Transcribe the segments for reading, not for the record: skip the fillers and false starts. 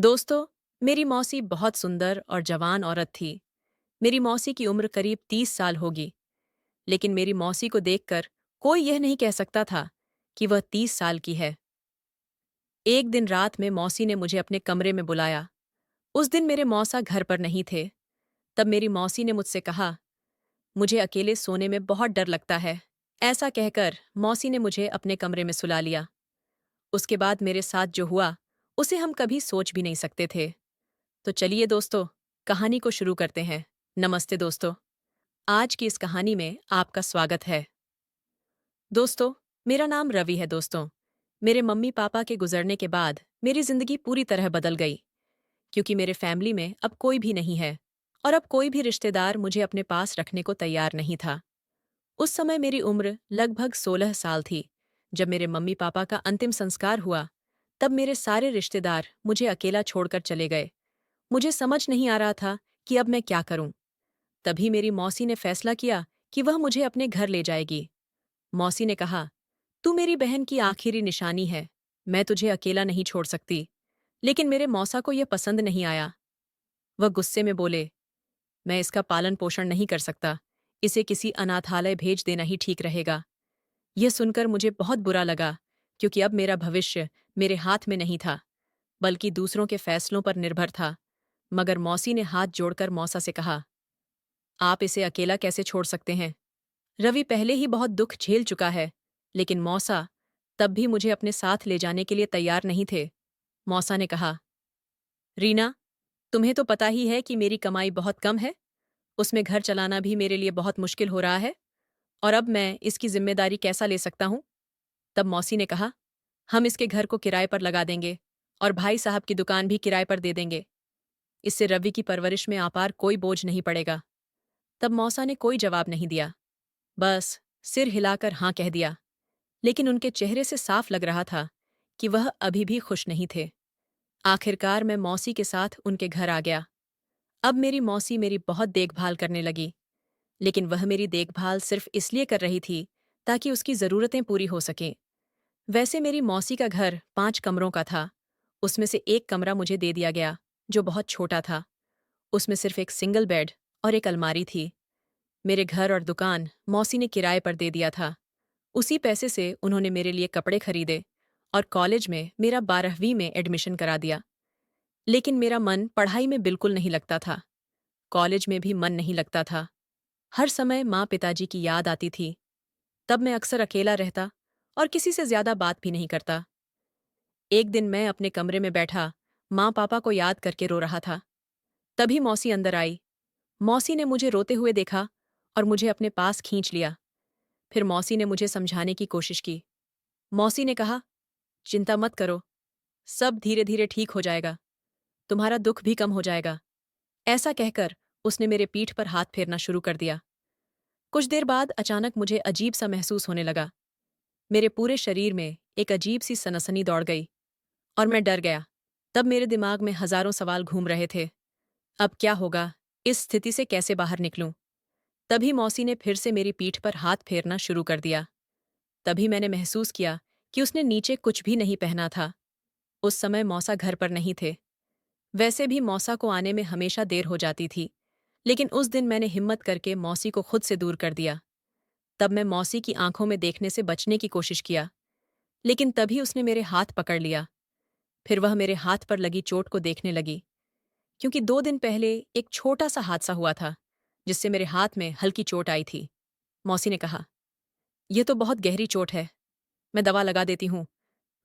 दोस्तों, मेरी मौसी बहुत सुंदर और जवान औरत थी। मेरी मौसी की उम्र करीब 30 साल होगी, लेकिन मेरी मौसी को देखकर कोई यह नहीं कह सकता था कि वह 30 साल की है। एक दिन रात में मौसी ने मुझे अपने कमरे में बुलाया। उस दिन मेरे मौसा घर पर नहीं थे। तब मेरी मौसी ने मुझसे कहा, मुझे अकेले सोने में बहुत डर लगता है। ऐसा कहकर मौसी ने मुझे अपने कमरे में सुला लिया। उसके बाद मेरे साथ जो हुआ, उसे हम कभी सोच भी नहीं सकते थे। तो चलिए दोस्तों, कहानी को शुरू करते हैं। नमस्ते दोस्तों, आज की इस कहानी में आपका स्वागत है। दोस्तों, मेरा नाम रवि है दोस्तों। मेरे मम्मी पापा के गुजरने के बाद मेरी जिंदगी पूरी तरह बदल गई, क्योंकि मेरे फैमिली में अब कोई भी नहीं है और अब कोई भी रिश्तेदार मुझे अपने पास रखने को तैयार नहीं था। उस समय मेरी उम्र लगभग 16 साल थी। जब मेरे मम्मी पापा का अंतिम संस्कार हुआ, तब मेरे सारे रिश्तेदार मुझे अकेला छोड़कर चले गए। मुझे समझ नहीं आ रहा था कि अब मैं क्या करूं। तभी मेरी मौसी ने फैसला किया कि वह मुझे अपने घर ले जाएगी। मौसी ने कहा, तू मेरी बहन की आखिरी निशानी है, मैं तुझे अकेला नहीं छोड़ सकती। लेकिन मेरे मौसा को यह पसंद नहीं आया। वह गुस्से में बोले, मैं इसका पालन पोषण नहीं कर सकता, इसे किसी अनाथालय भेज देना ही ठीक रहेगा। यह सुनकर मुझे बहुत बुरा लगा, क्योंकि अब मेरा भविष्य मेरे हाथ में नहीं था, बल्कि दूसरों के फैसलों पर निर्भर था। मगर मौसी ने हाथ जोड़कर मौसा से कहा, आप इसे अकेला कैसे छोड़ सकते हैं? रवि पहले ही बहुत दुख झेल चुका है। लेकिन मौसा तब भी मुझे अपने साथ ले जाने के लिए तैयार नहीं थे। मौसा ने कहा, रीना, तुम्हें तो पता ही है कि मेरी कमाई बहुत कम है। उसमें घर चलाना भी मेरे लिए बहुत मुश्किल हो रहा है, और अब मैं इसकी जिम्मेदारी कैसा ले सकता हूँ? तब मौसी ने कहा, हम इसके घर को किराए पर लगा देंगे और भाई साहब की दुकान भी किराए पर दे देंगे। इससे रवि की परवरिश में आपार कोई बोझ नहीं पड़ेगा। तब मौसा ने कोई जवाब नहीं दिया, बस सिर हिलाकर हाँ कह दिया। लेकिन उनके चेहरे से साफ लग रहा था कि वह अभी भी खुश नहीं थे। आखिरकार मैं मौसी के साथ उनके घर आ गया। अब मेरी मौसी मेरी बहुत देखभाल करने लगी, लेकिन वह मेरी देखभाल सिर्फ इसलिए कर रही थी ताकि उसकी ज़रूरतें पूरी हो सकें। वैसे मेरी मौसी का घर 5 कमरों का था। उसमें से एक कमरा मुझे दे दिया गया, जो बहुत छोटा था। उसमें सिर्फ एक सिंगल बेड और एक अलमारी थी। मेरे घर और दुकान मौसी ने किराए पर दे दिया था। उसी पैसे से उन्होंने मेरे लिए कपड़े खरीदे और कॉलेज में मेरा 12वीं में एडमिशन करा दिया। लेकिन मेरा मन पढ़ाई में बिल्कुल नहीं लगता था। कॉलेज में भी मन नहीं लगता था। हर समय माँ पिताजी की याद आती थी। तब मैं अक्सर अकेला रहता और किसी से ज्यादा बात भी नहीं करता। एक दिन मैं अपने कमरे में बैठा माँ पापा को याद करके रो रहा था। तभी मौसी अंदर आई। मौसी ने मुझे रोते हुए देखा और मुझे अपने पास खींच लिया। फिर मौसी ने मुझे समझाने की कोशिश की। मौसी ने कहा, चिंता मत करो, सब धीरे धीरे ठीक हो जाएगा, तुम्हारा दुख भी कम हो जाएगा। ऐसा कहकर उसने मेरे पीठ पर हाथ फेरना शुरू कर दिया। कुछ देर बाद अचानक मुझे अजीब सा महसूस होने लगा। मेरे पूरे शरीर में एक अजीब सी सनसनी दौड़ गई और मैं डर गया। तब मेरे दिमाग में हजारों सवाल घूम रहे थे। अब क्या होगा? इस स्थिति से कैसे बाहर निकलूं? तभी मौसी ने फिर से मेरी पीठ पर हाथ फेरना शुरू कर दिया। तभी मैंने महसूस किया कि उसने नीचे कुछ भी नहीं पहना था। उस समय मौसा घर पर नहीं थे। वैसे भी मौसा को आने में हमेशा देर हो जाती थी, लेकिन उस दिन मैंने हिम्मत करके मौसी को खुद से दूर कर दिया। तब मैं मौसी की आंखों में देखने से बचने की कोशिश किया, लेकिन तभी उसने मेरे हाथ पकड़ लिया। फिर वह मेरे हाथ पर लगी चोट को देखने लगी, क्योंकि 2 दिन पहले एक छोटा सा हादसा हुआ था, जिससे मेरे हाथ में हल्की चोट आई थी। मौसी ने कहा, यह तो बहुत गहरी चोट है, मैं दवा लगा देती हूँ।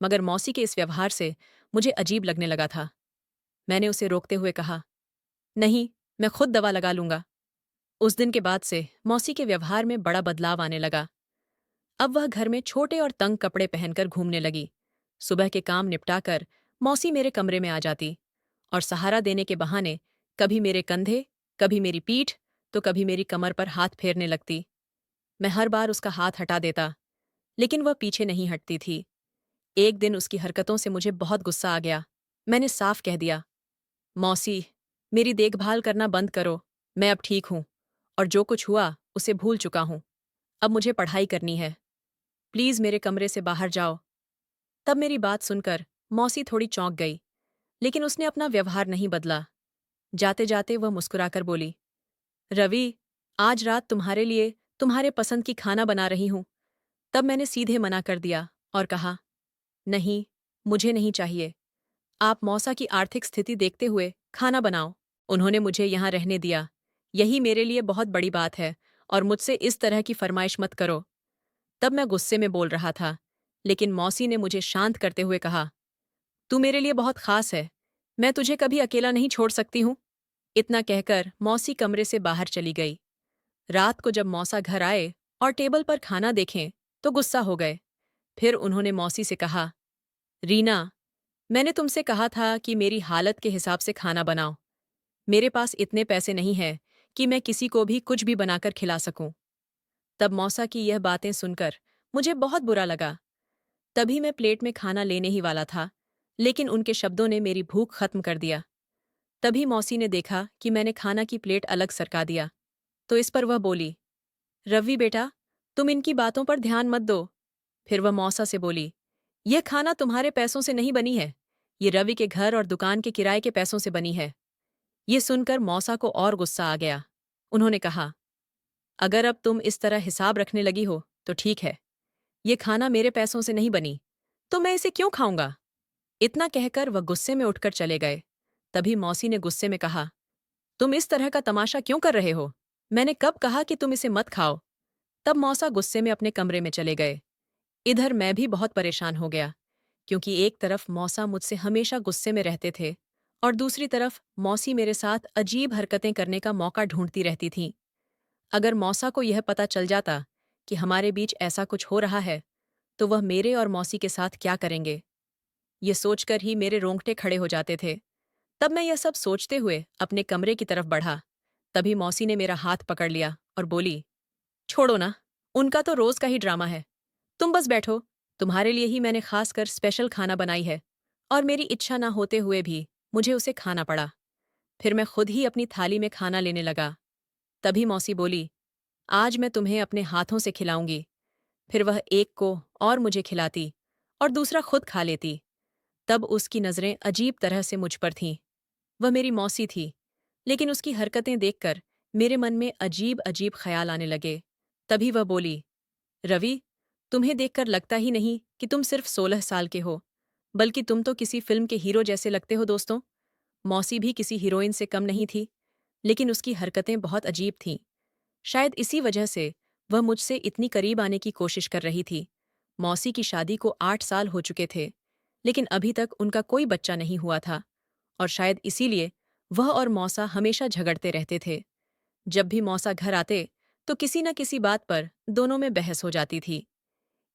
मगर मौसी के इस व्यवहार से मुझे अजीब लगने लगा था। मैंने उसे रोकते हुए कहा, नहीं, मैं खुद दवा लगा लूंगा। उस दिन के बाद से मौसी के व्यवहार में बड़ा बदलाव आने लगा। अब वह घर में छोटे और तंग कपड़े पहनकर घूमने लगी। सुबह के काम निपटाकर मौसी मेरे कमरे में आ जाती और सहारा देने के बहाने कभी मेरे कंधे, कभी मेरी पीठ, तो कभी मेरी कमर पर हाथ फेरने लगती। मैं हर बार उसका हाथ हटा देता, लेकिन वह पीछे नहीं हटती थी। एक दिन उसकी हरकतों से मुझे बहुत गुस्सा आ गया। मैंने साफ कह दिया, मौसी, मेरी देखभाल करना बंद करो। मैं अब ठीक हूँ और जो कुछ हुआ उसे भूल चुका हूँ। अब मुझे पढ़ाई करनी है। प्लीज मेरे कमरे से बाहर जाओ। तब मेरी बात सुनकर मौसी थोड़ी चौंक गई, लेकिन उसने अपना व्यवहार नहीं बदला। जाते जाते वह मुस्कुराकर बोली, रवि, आज रात तुम्हारे लिए तुम्हारे पसंद की खाना बना रही हूं। तब मैंने सीधे मना कर दिया और कहा, नहीं, मुझे नहीं चाहिए। आप मौसा की आर्थिक स्थिति देखते हुए खाना बनाओ। उन्होंने मुझे यहाँ रहने दिया, यही मेरे लिए बहुत बड़ी बात है, और मुझसे इस तरह की फरमाइश मत करो। तब मैं गुस्से में बोल रहा था, लेकिन मौसी ने मुझे शांत करते हुए कहा, तू मेरे लिए बहुत खास है, मैं तुझे कभी अकेला नहीं छोड़ सकती हूँ। इतना कहकर मौसी कमरे से बाहर चली गई। रात को जब मौसा घर आए और टेबल पर खाना देखें तो गुस्सा हो गए। फिर उन्होंने मौसी से कहा, रीना, मैंने तुमसे कहा था कि मेरी हालत के हिसाब से खाना बनाओ। मेरे पास इतने पैसे नहीं हैं कि मैं किसी को भी कुछ भी बनाकर खिला सकूं। तब मौसा की यह बातें सुनकर मुझे बहुत बुरा लगा। तभी मैं प्लेट में खाना लेने ही वाला था, लेकिन उनके शब्दों ने मेरी भूख खत्म कर दिया। तभी मौसी ने देखा कि मैंने खाना की प्लेट अलग सरका दिया, तो इस पर वह बोली, रवि बेटा, तुम इनकी बातों पर ध्यान मत दो। फिर वह मौसा से बोली, यह खाना तुम्हारे पैसों से नहीं बनी है, ये रवि के घर और दुकान के किराए के पैसों से बनी है। ये सुनकर मौसा को और गुस्सा आ गया। उन्होंने कहा, अगर अब तुम इस तरह हिसाब रखने लगी हो तो ठीक है, ये खाना मेरे पैसों से नहीं बनी, तो मैं इसे क्यों खाऊंगा। इतना कहकर वह गुस्से में उठकर चले गए। तभी मौसी ने गुस्से में कहा, तुम इस तरह का तमाशा क्यों कर रहे हो? मैंने कब कहा कि तुम इसे मत खाओ? तब मौसा गुस्से में अपने कमरे में चले गए। इधर मैं भी बहुत परेशान हो गया, क्योंकि एक तरफ मौसा मुझसे हमेशा गुस्से में रहते थे और दूसरी तरफ मौसी मेरे साथ अजीब हरकतें करने का मौका ढूंढती रहती थीं। अगर मौसा को यह पता चल जाता कि हमारे बीच ऐसा कुछ हो रहा है, तो वह मेरे और मौसी के साथ क्या करेंगे? ये सोचकर ही मेरे रोंगटे खड़े हो जाते थे। तब मैं यह सब सोचते हुए अपने कमरे की तरफ बढ़ा। तभी मौसी ने मेरा हाथ पकड़ लिया और बोली, छोड़ो ना, उनका तो रोज का ही ड्रामा है। तुम बस बैठो, तुम्हारे लिए ही मैंने खास कर स्पेशल खाना बनाई है। और मेरी इच्छा ना होते हुए भी मुझे उसे खाना पड़ा। फिर मैं खुद ही अपनी थाली में खाना लेने लगा। तभी मौसी बोली, आज मैं तुम्हें अपने हाथों से खिलाऊंगी। फिर वह एक को और मुझे खिलाती और दूसरा खुद खा लेती। तब उसकी नज़रें अजीब तरह से मुझ पर थीं। वह मेरी मौसी थी, लेकिन उसकी हरकतें देखकर मेरे मन में अजीब अजीब ख्याल आने लगे। तभी वह बोली, रवि, तुम्हें देखकर लगता ही नहीं कि तुम सिर्फ 16 साल के हो, बल्कि तुम तो किसी फिल्म के हीरो जैसे लगते हो। दोस्तों, मौसी भी किसी हीरोइन से कम नहीं थी, लेकिन उसकी हरकतें बहुत अजीब थीं। शायद इसी वजह से वह मुझसे इतनी करीब आने की कोशिश कर रही थी। मौसी की शादी को 8 साल हो चुके थे, लेकिन अभी तक उनका कोई बच्चा नहीं हुआ था, और शायद इसीलिए वह और मौसा हमेशा झगड़ते रहते थे। जब भी मौसा घर आते, तो किसी न किसी बात पर दोनों में बहस हो जाती थी।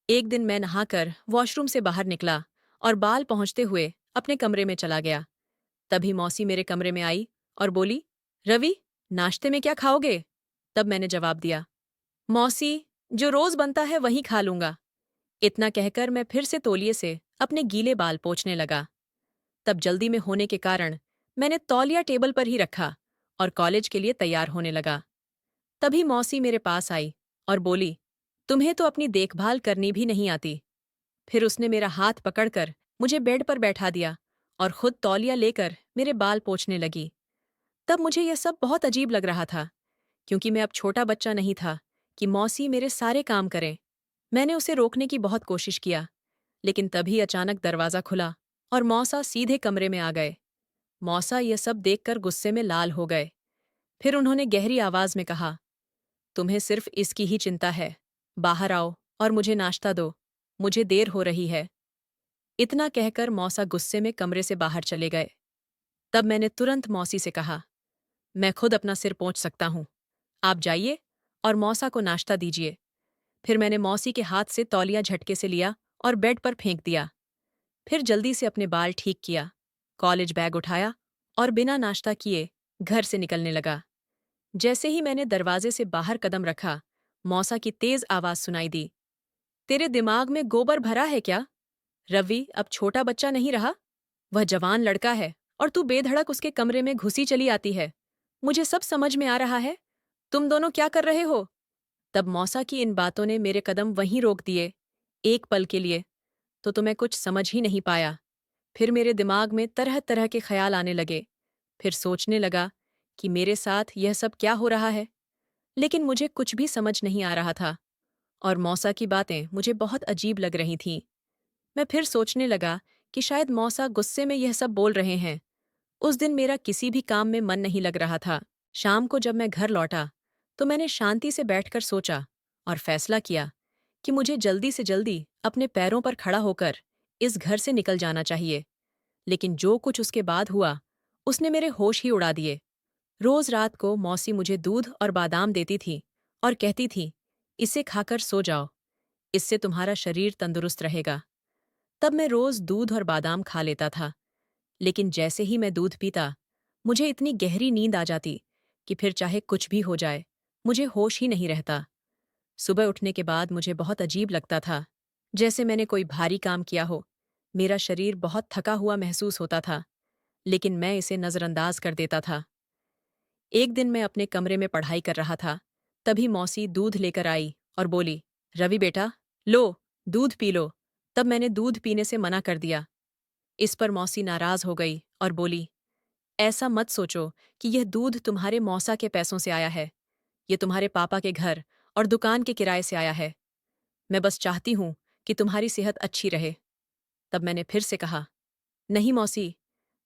एक दिन मैं नहाकर वॉशरूम से बाहर निकला और बाल पहुंचते हुए अपने कमरे में चला गया। तभी मौसी मेरे कमरे में आई और बोली, रवि, नाश्ते में क्या खाओगे? तब मैंने जवाब दिया, मौसी, जो रोज बनता है वही खा लूंगा। इतना कहकर मैं फिर से तौलिए से अपने गीले बाल पोंछने लगा। तब जल्दी में होने के कारण मैंने तौलिया टेबल पर ही रखा और कॉलेज के लिए तैयार होने लगा। तभी मौसी मेरे पास आई और बोली, तुम्हें तो अपनी देखभाल करनी भी नहीं आती। फिर उसने मेरा हाथ पकड़कर मुझे बेड पर बैठा दिया और खुद तौलिया लेकर मेरे बाल पोंछने लगी। तब मुझे यह सब बहुत अजीब लग रहा था, क्योंकि मैं अब छोटा बच्चा नहीं था कि मौसी मेरे सारे काम करें। मैंने उसे रोकने की बहुत कोशिश किया, लेकिन तभी अचानक दरवाज़ा खुला और मौसा सीधे कमरे में आ गए। मौसा यह सब देखकर गुस्से में लाल हो गए। फिर उन्होंने गहरी आवाज में कहा, तुम्हें सिर्फ इसकी ही चिंता है। बाहर आओ और मुझे नाश्ता दो, मुझे देर हो रही है। इतना कहकर मौसा गुस्से में कमरे से बाहर चले गए। तब मैंने तुरंत मौसी से कहा, मैं खुद अपना सिर पोंछ सकता हूँ, आप जाइए और मौसा को नाश्ता दीजिए। फिर मैंने मौसी के हाथ से तौलिया झटके से लिया और बेड पर फेंक दिया। फिर जल्दी से अपने बाल ठीक किया, कॉलेज बैग उठाया और बिना नाश्ता किए घर से निकलने लगा। जैसे ही मैंने दरवाजे से बाहर कदम रखा, मौसा की तेज आवाज सुनाई दी, तेरे दिमाग में गोबर भरा है क्या? रवि अब छोटा बच्चा नहीं रहा, वह जवान लड़का है और तू बेधड़क उसके कमरे में घुसी चली आती है। मुझे सब समझ में आ रहा है, तुम दोनों क्या कर रहे हो? तब मौसा की इन बातों ने मेरे कदम वहीं रोक दिए। एक पल के लिए तो मैं कुछ समझ ही नहीं पाया। फिर मेरे दिमाग में तरह तरह के ख्याल आने लगे। फिर सोचने लगा कि मेरे साथ यह सब क्या हो रहा है। लेकिन मुझे कुछ भी समझ नहीं आ रहा था और मौसा की बातें मुझे बहुत अजीब लग रही थीं। मैं फिर सोचने लगा कि शायद मौसा गुस्से में यह सब बोल रहे हैं। उस दिन मेरा किसी भी काम में मन नहीं लग रहा था। शाम को जब मैं घर लौटा तो मैंने शांति से बैठकर सोचा और फैसला किया कि मुझे जल्दी से जल्दी अपने पैरों पर खड़ा होकर इस घर से निकल जाना चाहिए। लेकिन जो कुछ उसके बाद हुआ उसने मेरे होश ही उड़ा दिए। रोज रात को मौसी मुझे दूध और बादाम देती थी और कहती थी, इसे खाकर सो जाओ, इससे तुम्हारा शरीर तंदुरुस्त रहेगा। तब मैं रोज दूध और बादाम खा लेता था। लेकिन जैसे ही मैं दूध पीता मुझे इतनी गहरी नींद आ जाती कि फिर चाहे कुछ भी हो जाए मुझे होश ही नहीं रहता। सुबह उठने के बाद मुझे बहुत अजीब लगता था, जैसे मैंने कोई भारी काम किया हो। मेरा शरीर बहुत थका हुआ महसूस होता था, लेकिन मैं इसे नज़रअंदाज कर देता था। एक दिन मैं अपने कमरे में पढ़ाई कर रहा था, तभी मौसी दूध लेकर आई और बोली, रवि बेटा, लो, दूध पी लो। तब मैंने दूध पीने से मना कर दिया। इस पर मौसी नाराज हो गई और बोली, ऐसा मत सोचो कि यह दूध तुम्हारे मौसा के पैसों से आया है। ये तुम्हारे पापा के घर और दुकान के किराए से आया है। मैं बस चाहती हूँ कि तुम्हारी सेहत अच्छी रहे। तब मैंने फिर से कहा, नहीं मौसी,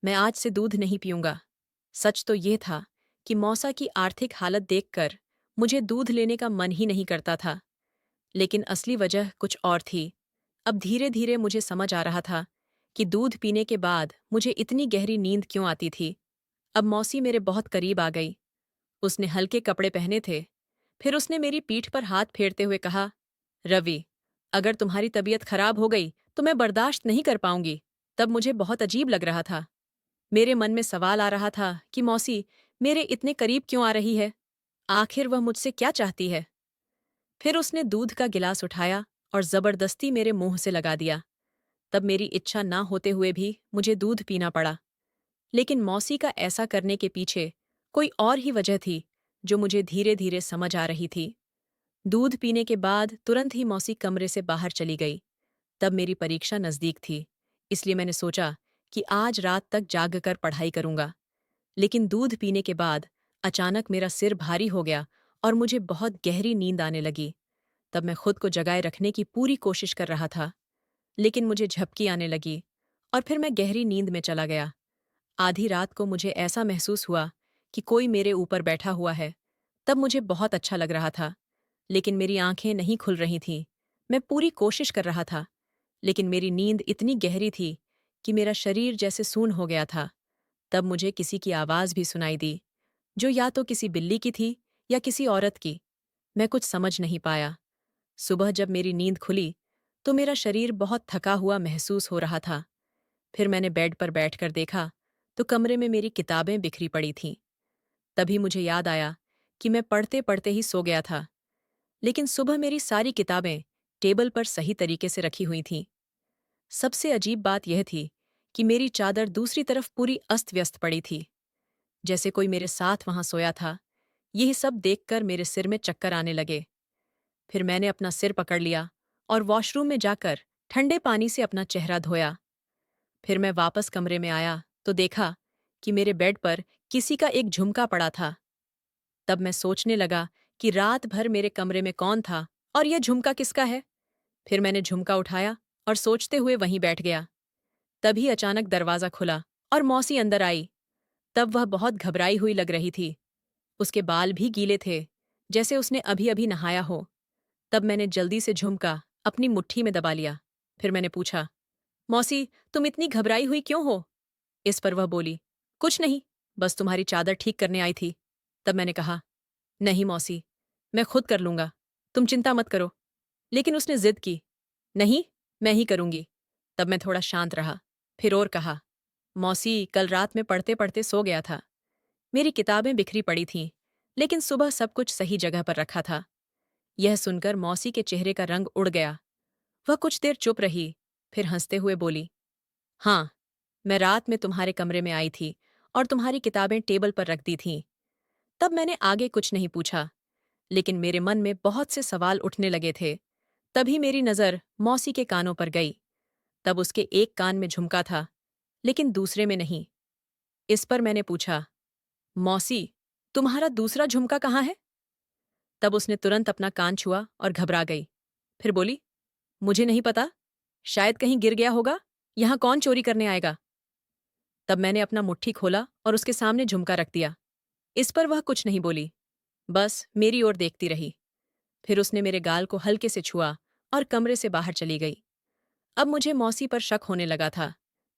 मैं आज से दूध नहीं पीऊंगा। सच तो ये था कि मौसा की आर्थिक हालत देखकर मुझे दूध लेने का मन ही नहीं करता था। लेकिन असली वजह कुछ और थी। अब धीरे धीरे मुझे समझ आ रहा था कि दूध पीने के बाद मुझे इतनी गहरी नींद क्यों आती थी। अब मौसी मेरे बहुत करीब आ गई। उसने हल्के कपड़े पहने थे। फिर उसने मेरी पीठ पर हाथ फेरते हुए कहा, रवि, अगर तुम्हारी तबीयत खराब हो गई तो मैं बर्दाश्त नहीं कर पाऊंगी। तब मुझे बहुत अजीब लग रहा था। मेरे मन में सवाल आ रहा था कि मौसी मेरे इतने करीब क्यों आ रही है? आखिर वह मुझसे क्या चाहती है? फिर उसने दूध का गिलास उठाया और जबरदस्ती मेरे मुंह से लगा दिया। तब मेरी इच्छा ना होते हुए भी मुझे दूध पीना पड़ा। लेकिन मौसी का ऐसा करने के पीछे कोई और ही वजह थी जो मुझे धीरे धीरे समझ आ रही थी। दूध पीने के बाद तुरंत ही मौसी कमरे से बाहर चली गई। तब मेरी परीक्षा नज़दीक थी, इसलिए मैंने सोचा कि आज रात तक जाग कर पढ़ाई करूंगा। लेकिन दूध पीने के बाद अचानक मेरा सिर भारी हो गया और मुझे बहुत गहरी नींद आने लगी। तब मैं खुद को जगाए रखने की पूरी कोशिश कर रहा था, लेकिन मुझे झपकी आने लगी और फिर मैं गहरी नींद में चला गया। आधी रात को मुझे ऐसा महसूस हुआ कि कोई मेरे ऊपर बैठा हुआ है। तब मुझे बहुत अच्छा लग रहा था, लेकिन मेरी आंखें नहीं खुल रही थीं। मैं पूरी कोशिश कर रहा था, लेकिन मेरी नींद इतनी गहरी थी कि मेरा शरीर जैसे सून हो गया था। तब मुझे किसी की आवाज़ भी सुनाई दी, जो या तो किसी बिल्ली की थी या किसी औरत की। मैं कुछ समझ नहीं पाया। सुबह जब मेरी नींद खुली तो मेरा शरीर बहुत थका हुआ महसूस हो रहा था। फिर मैंने बेड पर बैठकर देखा तो कमरे में मेरी किताबें बिखरी पड़ी थीं। तभी मुझे याद आया कि मैं पढ़ते पढ़ते ही सो गया था। लेकिन सुबह मेरी सारी किताबें टेबल पर सही तरीके से रखी हुई थीं। सबसे अजीब बात यह थी कि मेरी चादर दूसरी तरफ पूरी अस्त व्यस्त पड़ी थी, जैसे कोई मेरे साथ वहां सोया था। यही सब देखकर मेरे सिर में चक्कर आने लगे। फिर मैंने अपना सिर पकड़ लिया और वॉशरूम में जाकर ठंडे पानी से अपना चेहरा धोया। फिर मैं वापस कमरे में आया तो देखा कि मेरे बेड पर किसी का एक झुमका पड़ा था। तब मैं सोचने लगा कि रात भर मेरे कमरे में कौन था और यह झुमका किसका है। फिर मैंने झुमका उठाया और सोचते हुए वहीं बैठ गया। तभी अचानक दरवाज़ा खुला और मौसी अंदर आई। तब वह बहुत घबराई हुई लग रही थी। उसके बाल भी गीले थे, जैसे उसने अभी अभी नहाया हो। तब मैंने जल्दी से झुमका अपनी मुट्ठी में दबा लिया। फिर मैंने पूछा, मौसी, तुम इतनी घबराई हुई क्यों हो? इस पर वह बोली, कुछ नहीं, बस तुम्हारी चादर ठीक करने आई थी। तब मैंने कहा, नहीं मौसी, मैं खुद कर लूंगा, तुम चिंता मत करो। लेकिन उसने जिद की, नहीं, मैं ही करूंगी। तब मैं थोड़ा शांत रहा। फिर और कहा, मौसी, कल रात में पढ़ते पढ़ते सो गया था। मेरी किताबें बिखरी पड़ी थीं, लेकिन सुबह सब कुछ सही जगह पर रखा था। यह सुनकर मौसी के चेहरे का रंग उड़ गया। वह कुछ देर चुप रही, फिर हंसते हुए बोली, हाँ, मैं रात में तुम्हारे कमरे में आई थी और तुम्हारी किताबें टेबल पर रख दी थीं। तब मैंने आगे कुछ नहीं पूछा, लेकिन मेरे मन में बहुत से सवाल उठने लगे थे। तभी मेरी नज़र मौसी के कानों पर गई। तब उसके एक कान में झुमका था, लेकिन दूसरे में नहीं। इस पर मैंने पूछा, मौसी, तुम्हारा दूसरा झुमका कहाँ है? तब उसने तुरंत अपना कान छुआ और घबरा गई। फिर बोली, मुझे नहीं पता, शायद कहीं गिर गया होगा, यहाँ कौन चोरी करने आएगा? तब मैंने अपना मुट्ठी खोला और उसके सामने झुमका रख दिया। इस पर वह कुछ नहीं बोली, बस मेरी ओर देखती रही। फिर उसने मेरे गाल को हल्के से छुआ और कमरे से बाहर चली गई। अब मुझे मौसी पर शक होने लगा था।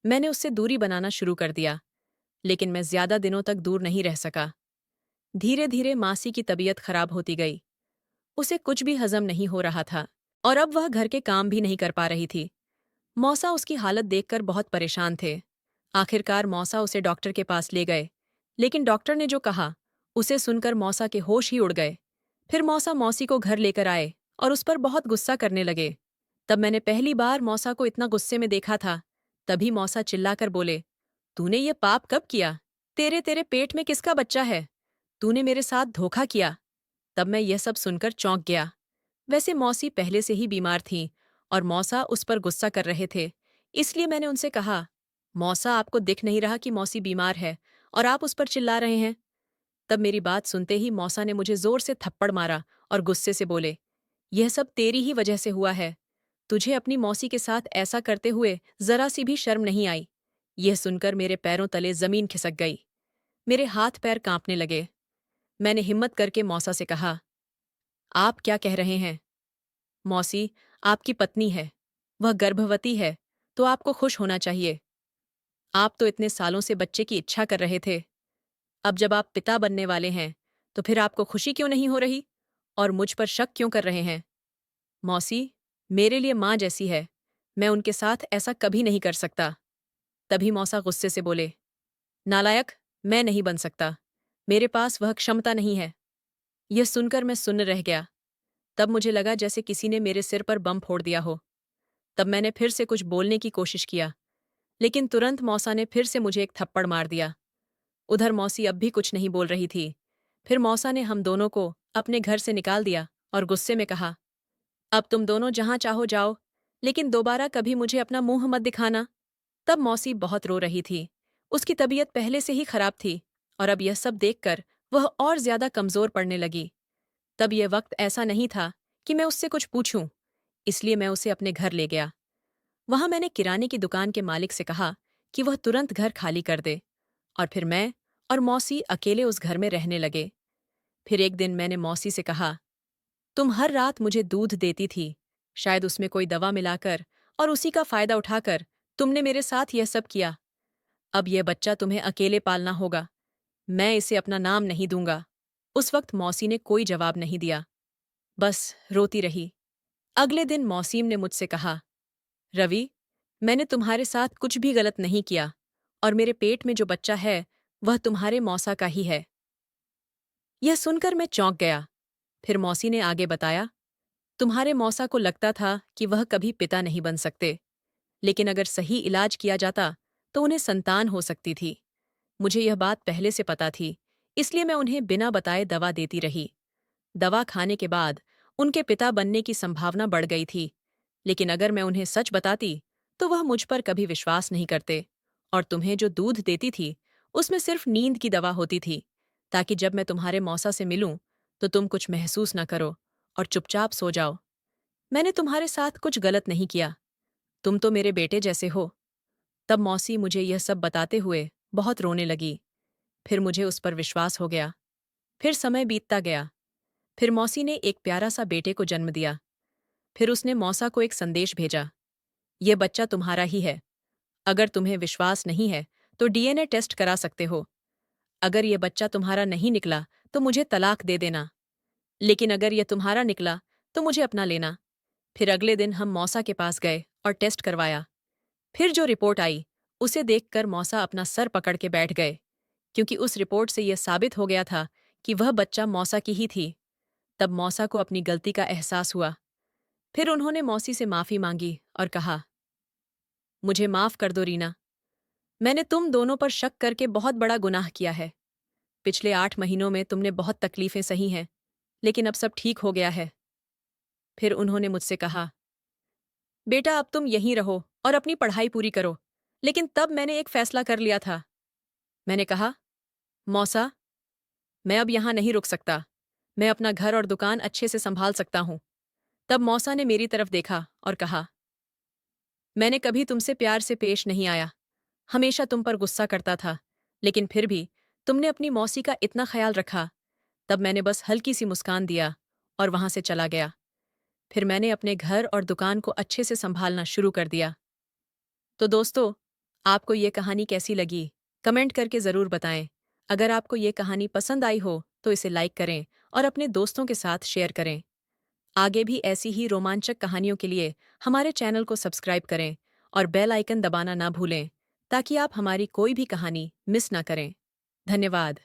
मैंने उससे दूरी बनाना शुरू कर दिया, लेकिन मैं ज्यादा दिनों तक दूर नहीं रह सका। धीरे धीरे मासी की तबीयत खराब होती गई। उसे कुछ भी हजम नहीं हो रहा था और अब वह घर के काम भी नहीं कर पा रही थी। मौसा उसकी हालत देखकर बहुत परेशान थे। आखिरकार मौसा उसे डॉक्टर के पास ले गए, लेकिन डॉक्टर ने जो कहा उसे सुनकर मौसा के होश ही उड़ गए। फिर मौसा मौसी को घर लेकर आए और उस पर बहुत गुस्सा करने लगे। तब मैंने पहली बार मौसा को इतना गुस्से में देखा था। तभी मौसा चिल्लाकर बोले, तूने ये पाप कब किया? तेरे तेरे पेट में किसका बच्चा है? तूने मेरे साथ धोखा किया। तब मैं यह सब सुनकर चौंक गया। वैसे मौसी पहले से ही बीमार थीं और मौसा उस पर गुस्सा कर रहे थे। इसलिए मैंने उनसे कहा, मौसा, आपको दिख नहीं रहा कि मौसी बीमार है और आप उस पर चिल्ला रहे हैं? तब मेरी बात सुनते ही मौसा ने मुझे जोर से थप्पड़ मारा और गुस्से से बोले, यह सब तेरी ही वजह से हुआ है। तुझे अपनी मौसी के साथ ऐसा करते हुए जरा सी भी शर्म नहीं आई। यह सुनकर मेरे पैरों तले जमीन खिसक गई। मेरे हाथ पैर कांपने लगे। मैंने हिम्मत करके मौसा से कहा, आप क्या कह रहे हैं? मौसी, आपकी पत्नी है, वह गर्भवती है, तो आपको खुश होना चाहिए। आप तो इतने सालों से बच्चे की इच्छा कर रहे थे। अब जब आप पिता बनने वाले हैं, तो फिर आपको खुशी क्यों नहीं हो रही और मुझ पर शक क्यों कर रहे हैं? मौसी, मेरे लिए माँ जैसी है, मैं उनके साथ ऐसा कभी नहीं कर सकता। तभी मौसा गुस्से से बोले, नालायक, मैं नहीं बन सकता, मेरे पास वह क्षमता नहीं है। यह सुनकर मैं सुन्न रह गया। तब मुझे लगा जैसे किसी ने मेरे सिर पर बम फोड़ दिया हो। तब मैंने फिर से कुछ बोलने की कोशिश किया, लेकिन तुरंत मौसा ने फिर से मुझे एक थप्पड़ मार दिया। उधर मौसी अब भी कुछ नहीं बोल रही थी। फिर मौसा ने हम दोनों को अपने घर से निकाल दिया और गुस्से में कहा, अब तुम दोनों जहां चाहो जाओ, लेकिन दोबारा कभी मुझे अपना मुंह मत दिखाना। तब मौसी बहुत रो रही थी। उसकी तबीयत पहले से ही खराब थी और अब यह सब देखकर वह और ज्यादा कमजोर पड़ने लगी। तब यह वक्त ऐसा नहीं था कि मैं उससे कुछ पूछूं, इसलिए मैं उसे अपने घर ले गया। वहां मैंने किराने की दुकान के मालिक से कहा कि वह तुरंत घर खाली कर दे और फिर मैं और मौसी अकेले उस घर में रहने लगे। फिर एक दिन मैंने मौसी से कहा, तुम हर रात मुझे दूध देती थी, शायद उसमें कोई दवा मिलाकर और उसी का फायदा उठाकर तुमने मेरे साथ यह सब किया। अब यह बच्चा तुम्हें अकेले पालना होगा। मैं इसे अपना नाम नहीं दूंगा। उस वक्त मौसी ने कोई जवाब नहीं दिया, बस रोती रही। अगले दिन मौसीम ने मुझसे कहा, रवि, मैंने तुम्हारे साथ कुछ भी गलत नहीं किया और मेरे पेट में जो बच्चा है वह तुम्हारे मौसा का ही है। यह सुनकर मैं चौंक गया। फिर मौसी ने आगे बताया, तुम्हारे मौसा को लगता था कि वह कभी पिता नहीं बन सकते, लेकिन अगर सही इलाज किया जाता तो उन्हें संतान हो सकती थी। मुझे यह बात पहले से पता थी, इसलिए मैं उन्हें बिना बताए दवा देती रही। दवा खाने के बाद उनके पिता बनने की संभावना बढ़ गई थी, लेकिन अगर मैं उन्हें सच बताती तो वह मुझ पर कभी विश्वास नहीं करते और तुम्हें जो दूध देती थी उसमें सिर्फ नींद की दवा होती थी, ताकि जब मैं तुम्हारे मौसा से मिलूं तो तुम कुछ महसूस न करो और चुपचाप सो जाओ। मैंने तुम्हारे साथ कुछ गलत नहीं किया, तुम तो मेरे बेटे जैसे हो। तब मौसी मुझे यह सब बताते हुए बहुत रोने लगी। फिर मुझे उस पर विश्वास हो गया। फिर समय बीतता गया। फिर मौसी ने एक प्यारा सा बेटे को जन्म दिया। फिर उसने मौसा को एक संदेश भेजा, यह बच्चा तुम्हारा ही है। अगर तुम्हें विश्वास नहीं है तो डीएनए टेस्ट करा सकते हो। अगर यह बच्चा तुम्हारा नहीं निकला तो मुझे तलाक दे देना, लेकिन अगर यह तुम्हारा निकला तो मुझे अपना लेना। फिर अगले दिन हम मौसा के पास गए और टेस्ट करवाया। फिर जो रिपोर्ट आई उसे देखकर मौसा अपना सर पकड़ के बैठ गए, क्योंकि उस रिपोर्ट से यह साबित हो गया था कि वह बच्चा मौसा की ही थी। तब मौसा को अपनी गलती का एहसास हुआ। फिर उन्होंने मौसी से माफी मांगी और कहा, मुझे माफ कर दो रीना, मैंने तुम दोनों पर शक करके बहुत बड़ा गुनाह किया है। पिछले 8 महीनों में तुमने बहुत तकलीफें सही हैं, लेकिन अब सब ठीक हो गया है। फिर उन्होंने मुझसे कहा, बेटा, अब तुम यहीं रहो और अपनी पढ़ाई पूरी करो, लेकिन तब मैंने एक फैसला कर लिया था। मैंने कहा, मौसा, मैं अब यहाँ नहीं रुक सकता। मैं अपना घर और दुकान अच्छे से संभाल सकता हूँ। तब मौसा ने मेरी तरफ देखा और कहा, मैंने कभी तुमसे प्यार से पेश नहीं आया, हमेशा तुम पर गुस्सा करता था, लेकिन फिर भी तुमने अपनी मौसी का इतना ख्याल रखा। तब मैंने बस हल्की सी मुस्कान दिया और वहां से चला गया। फिर मैंने अपने घर और दुकान को अच्छे से संभालना शुरू कर दिया। तो दोस्तों, आपको ये कहानी कैसी लगी? कमेंट करके ज़रूर बताएं। अगर आपको ये कहानी पसंद आई हो तो इसे लाइक करें और अपने दोस्तों के साथ शेयर करें। आगे भी ऐसी ही रोमांचक कहानियों के लिए हमारे चैनल को सब्सक्राइब करें और बेल आइकन दबाना ना भूलें, ताकि आप हमारी कोई भी कहानी मिस ना करें। धन्यवाद।